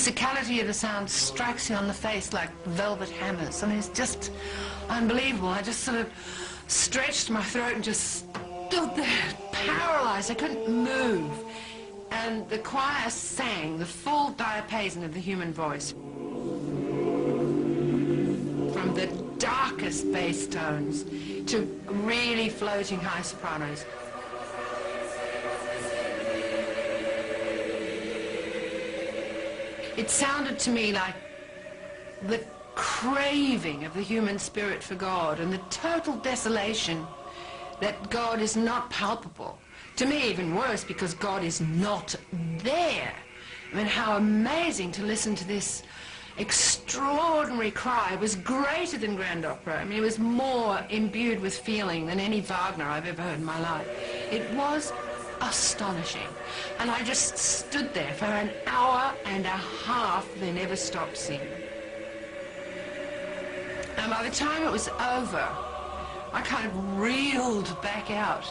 physicality of the sound strikes you on the face like velvet hammers. I mean, it's just unbelievable. I just sort of stretched my throat and just stood there, paralyzed. I couldn't move. And the choir sang the full diapason of the human voice. From the darkest bass tones to really floating high sopranos. It sounded to me like the craving of the human spirit for God and the total desolation that God is not palpable. To me, even worse, because God is not there. I mean, how amazing to listen to this extraordinary cry. It was greater than grand opera. I mean, it was more imbued with feeling than any Wagner I've ever heard in my life. It was astonishing. And I just stood there for an hour and a half. They never stopped singing. And by the time it was over, I kind of reeled back out.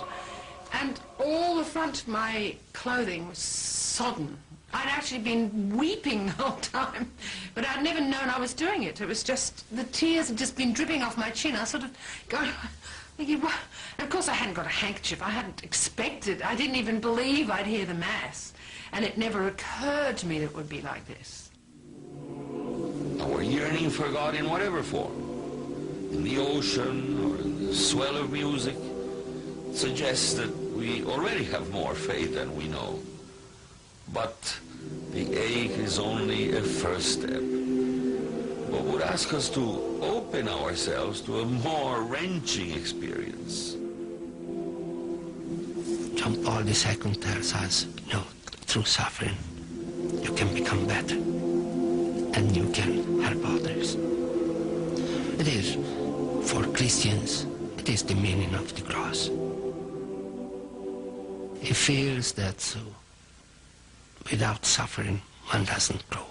And all the front of my clothing was sodden. I'd actually been weeping the whole time, but I'd never known I was doing it. It was just, the tears had just been dripping off my chin. I was sort of going, thinking, what? And of course I hadn't got a handkerchief. I hadn't expected, I didn't even believe I'd hear the Mass. And it never occurred to me that it would be like this. Our yearning for God in whatever form, in the ocean or in the swell of music, suggests that we already have more faith than we know. But the ache is only a first step. But would ask us to open ourselves to a more wrenching experience. John Paul II tells us, through suffering, you can become better and you can help others. It is, for Christians, it is the meaning of the cross. He feels that without suffering, one doesn't grow.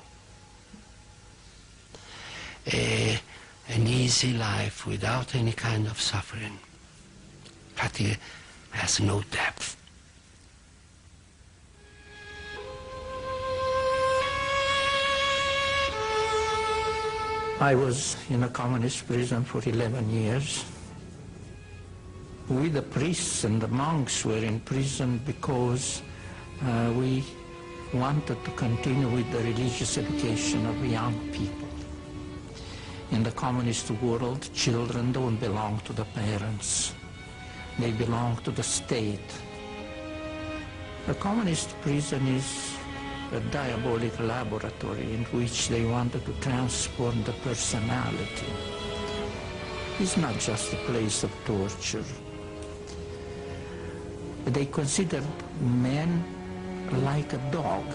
An easy life without any kind of suffering practically has no depth. I was in a communist prison for 11 years. We, the priests and the monks, were in prison because we wanted to continue with the religious education of young people. In the communist world, children don't belong to the parents. They belong to the state. The communist prison is a diabolic laboratory in which they wanted to transform the personality. It's not just a place of torture. They considered men like a dog,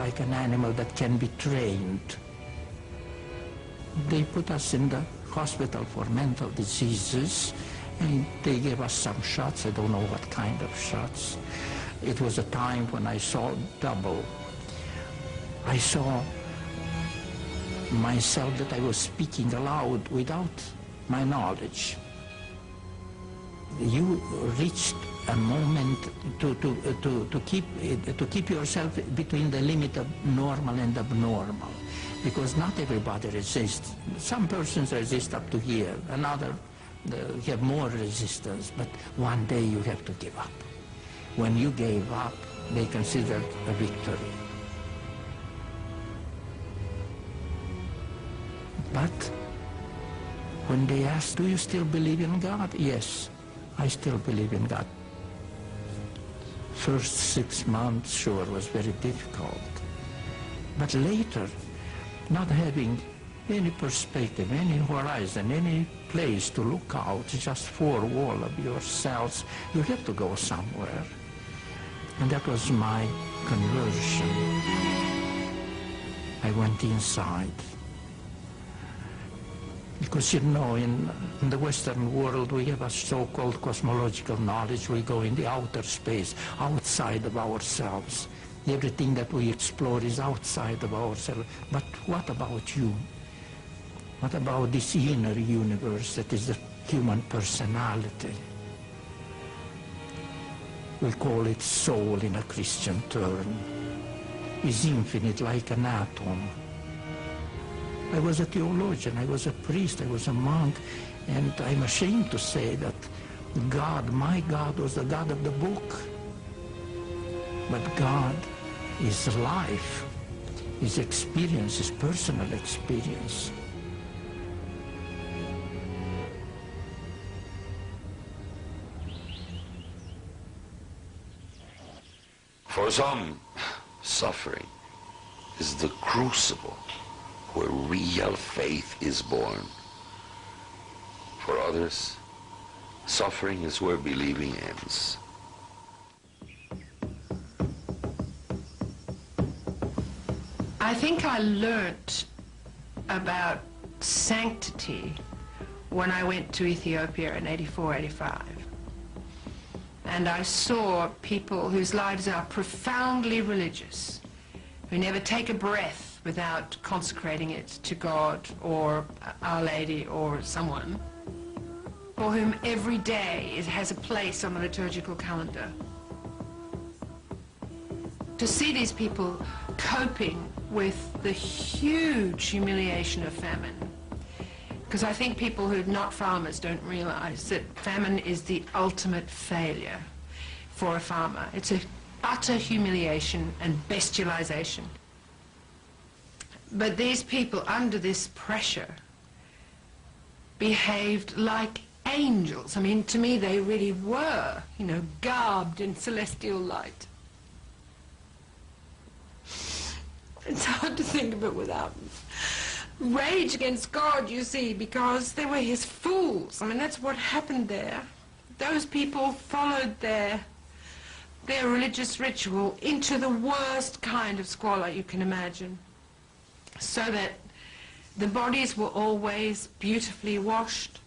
like an animal that can be trained. They put us in the hospital for mental diseases, and they gave us some shots. I don't know what kind of shots. It was a time when I saw double. I saw myself that I was speaking aloud without my knowledge. You reached a moment to keep yourself between the limit of normal and abnormal, because not everybody resists. Some persons resist up to here, another have more resistance, but one day you have to give up. When you gave up, they considered a victory. But when they asked, do you still believe in God? Yes, I still believe in God. First 6 months, sure, was very difficult. But later, not having any perspective, any horizon, any place to look out, just four walls of yourselves, you have to go somewhere. And that was my conversion. I went inside. Because, in the Western world, we have a so-called cosmological knowledge. We go in the outer space, outside of ourselves. Everything that we explore is outside of ourselves. But what about you? What about this inner universe that is the human personality? We call it soul in a Christian term. is infinite like an atom. I was a theologian, I was a priest, I was a monk, and I'm ashamed to say that God, my God, was the God of the book. But God is life, is experience, is personal experience. For some, suffering is the crucible where real faith is born. For others, suffering is where believing ends. I think I learnt about sanctity when I went to Ethiopia in 84, 85. And I saw people whose lives are profoundly religious, who never take a breath without consecrating it to God or Our Lady or someone, for whom every day it has a place on the liturgical calendar. To see these people coping with the huge humiliation of famine, because I think people who are not farmers don't realize that famine is the ultimate failure for a farmer. It's an utter humiliation and bestialization. But these people, under this pressure, behaved like angels. I mean, to me, they really were, you know, garbed in celestial light. It's hard to think of it without rage against God, you see, because they were his fools. I mean, that's what happened there. Those people followed their religious ritual into the worst kind of squalor you can imagine, so that the bodies were always beautifully washed.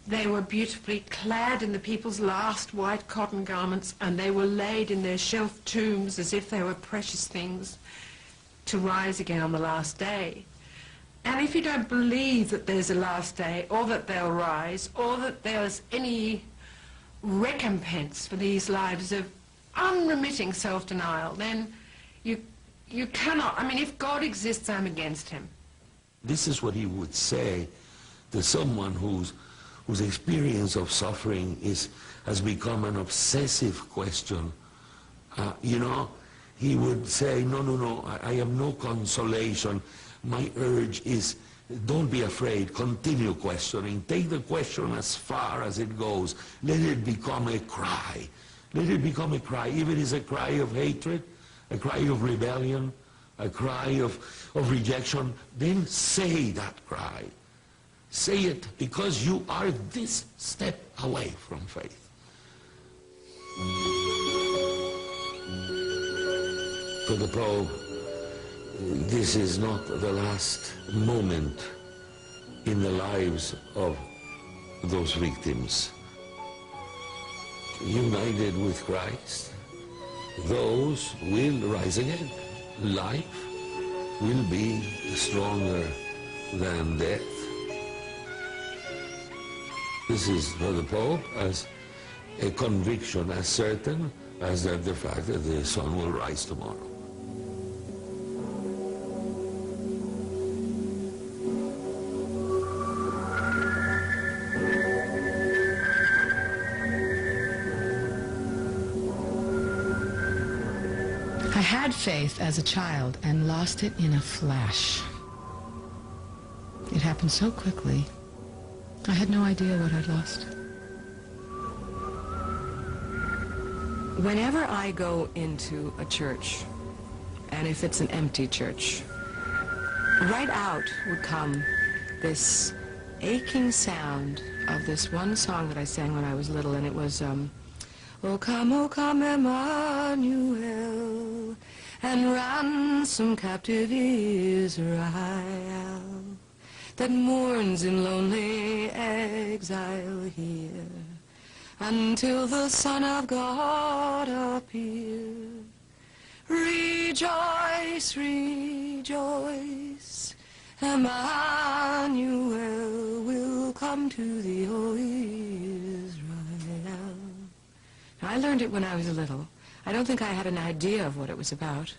They were beautifully clad in the people's last white cotton garments, and they were laid in their shelf tombs as if they were precious things to rise again on the last day. And if you don't believe that there's a last day, or that they'll rise, or that there's any recompense for these lives of unremitting self-denial, then you cannot. I mean, if God exists, I'm against him. This is what he would say to someone whose experience of suffering has become an obsessive question. You know, he would say, no, I have no consolation. My urge is, don't be afraid, continue questioning. Take the question as far as it goes. Let it become a cry. Let it become a cry. If it is a cry of hatred, a cry of rebellion, a cry of rejection, then say that cry. Say it, because you are this step away from faith. To the Pope, this is not the last moment in the lives of those victims. United with Christ, those will rise again. Life will be stronger than death. This is for the Pope as a conviction as certain as that the fact that the sun will rise tomorrow. I had faith as a child and lost it in a flash. It happened so quickly. I had no idea what I'd lost. Whenever I go into a church, and if it's an empty church, right out would come this aching sound of this one song that I sang when I was little, and it was, O come, Emmanuel, and ransom captive Israel, that mourns in lonely exile here, until the Son of God appear. Rejoice, rejoice, Emmanuel will come to thee, O Israel. I learned it when I was little. I don't think I had an idea of what it was about.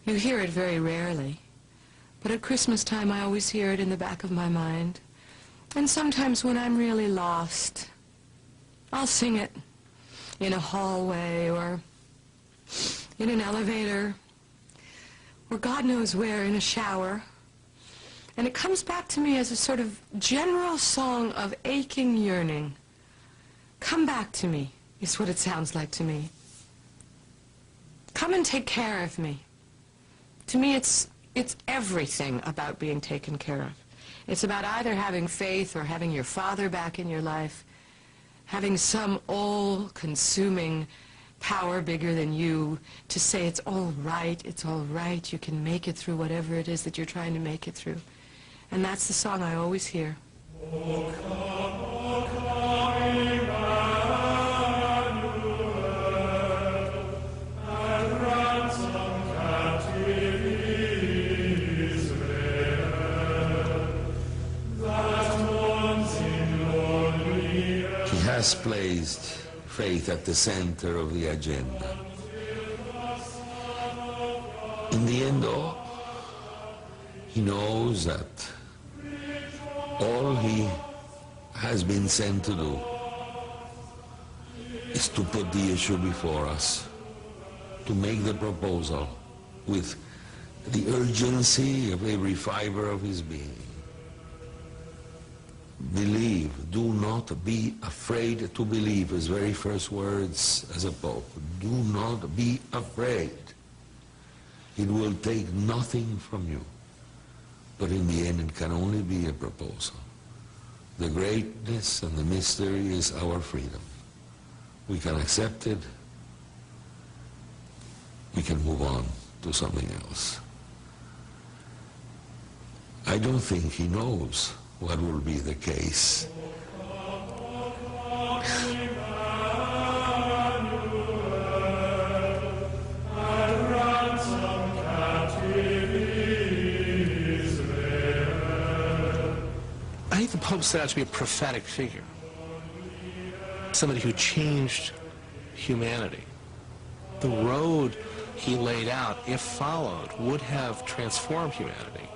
You hear it very rarely, but at Christmas time I always hear it in the back of my mind. And sometimes when I'm really lost, I'll sing it in a hallway or in an elevator or God knows where, in a shower. And it comes back to me as a sort of general song of aching yearning. Come back to me, is what it sounds like to me. Come and take care of me. To me, it's everything about being taken care of. It's about either having faith or having your Father back in your life, having some all-consuming power bigger than you to say it's all right, you can make it through whatever it is that you're trying to make it through. And that's the song I always hear. He has placed faith at the center of the agenda. In the end, though, he knows that all he has been sent to do is to put the issue before us, to make the proposal with the urgency of every fiber of his being. Believe, do not be afraid to believe, his very first words as a pope. Do not be afraid. It will take nothing from you. But in the end, it can only be a proposal. The greatness and the mystery is our freedom. We can accept it. We can move on to something else. I don't think he knows what will be the case. I think the Pope set out to be a prophetic figure, somebody who changed humanity. The road he laid out, if followed, would have transformed humanity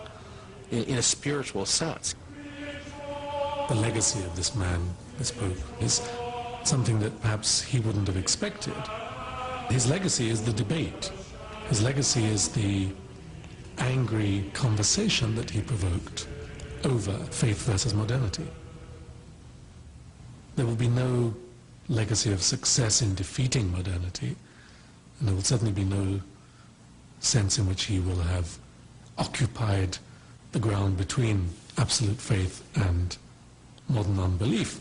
in a spiritual sense. The legacy of this man, this Pope, is something that perhaps he wouldn't have expected. His legacy is the debate. His legacy is the angry conversation that he provoked over faith versus modernity. There will be no legacy of success in defeating modernity, and there will certainly be no sense in which he will have occupied the ground between absolute faith and modern unbelief.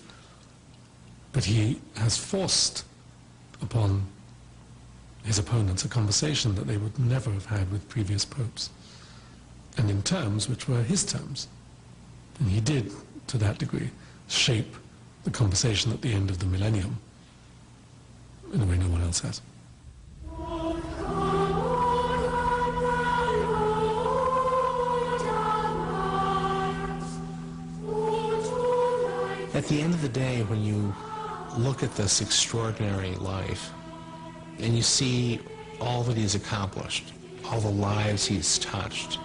But he has forced upon his opponents a conversation that they would never have had with previous popes, and in terms which were his terms. And he did, to that degree, shape the conversation at the end of the millennium in a way no one else has. At the end of the day, when you look at this extraordinary life and you see all that he's accomplished, all the lives he's touched,